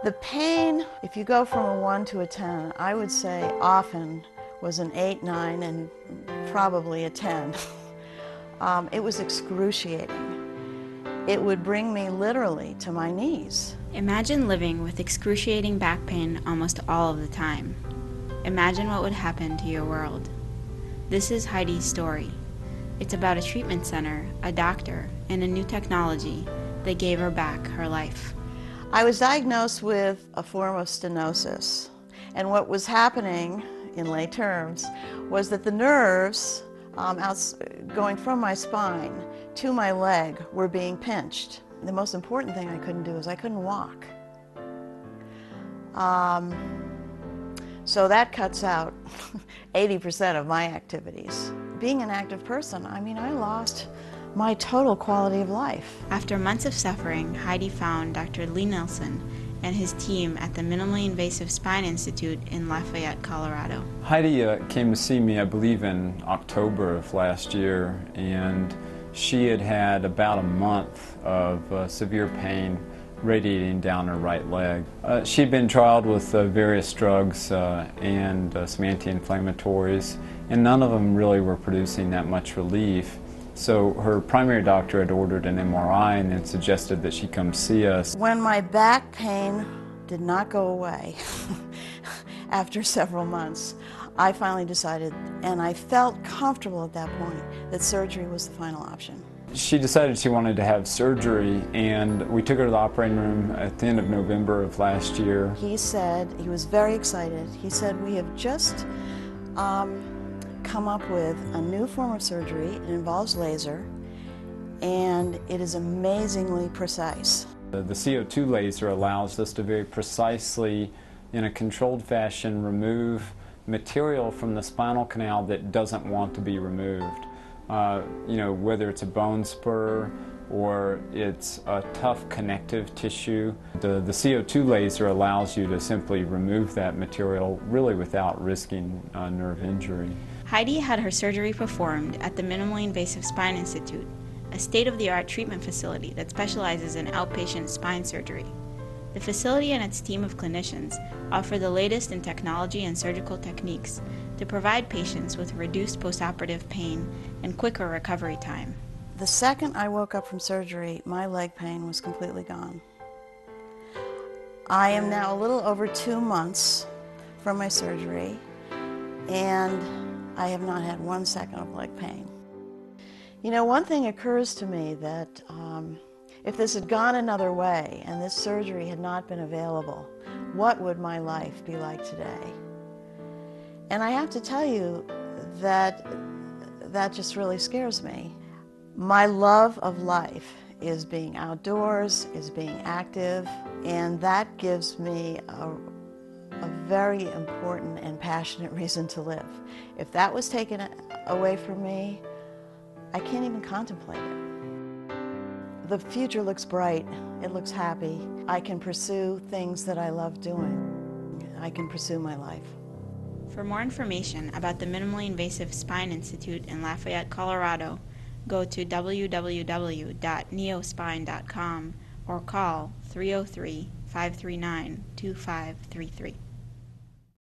The pain, if you go from a 1 to a 10, I would say often was an 8, 9, and probably a 10. It was excruciating. It would bring me literally to my knees. Imagine living with excruciating back pain almost all of the time. Imagine what would happen to your world. This is Heidi's story. It's about a treatment center, a doctor, and a new technology that gave her back her life. I was diagnosed with a form of stenosis, and what was happening, in lay terms, was that the nerves going from my spine to my leg were being pinched. The most important thing I couldn't do is I couldn't walk. So that cuts out 80% of my activities. Being an active person, I lost my total quality of life. After months of suffering, Heidi found Dr. Lee Nelson and his team at the Minimally Invasive Spine Institute in Lafayette, Colorado. Heidi came to see me, I believe, in October of last year, and she had had about a month of severe pain radiating down her right leg. She'd been trialed with various drugs and some anti-inflammatories, and none of them really were producing that much relief. So her primary doctor had ordered an MRI and then suggested that she come see us. When my back pain did not go away after several months, I finally decided, and I felt comfortable at that point, that surgery was the final option. She decided she wanted to have surgery, and we took her to the operating room at the end of November of last year. He said, he was very excited, he said, "We have just come up with a new form of surgery. It involves laser, and it is amazingly precise." The CO2 laser allows us to very precisely, in a controlled fashion, remove material from the spinal canal that doesn't want to be removed. Whether it's a bone spur or it's a tough connective tissue. The CO2 laser allows you to simply remove that material really without risking nerve injury. Heidi had her surgery performed at the Minimally Invasive Spine Institute, a state-of-the-art treatment facility that specializes in outpatient spine surgery. The facility and its team of clinicians offer the latest in technology and surgical techniques to provide patients with reduced postoperative pain and quicker recovery time. The second I woke up from surgery, my leg pain was completely gone. I am now a little over 2 months from my surgery, and I have not had 1 second of leg pain. One thing occurs to me that if this had gone another way and this surgery had not been available, what would my life be like today? And I have to tell you that just really scares me. My love of life is being outdoors, is being active, and that gives me a very important and passionate reason to live. If that was taken away from me, I can't even contemplate it. The future looks bright, it looks happy. I can pursue things that I love doing. I can pursue my life. For more information about the Minimally Invasive Spine Institute in Lafayette, Colorado, go to www.neospine.com or call 303-539-2533.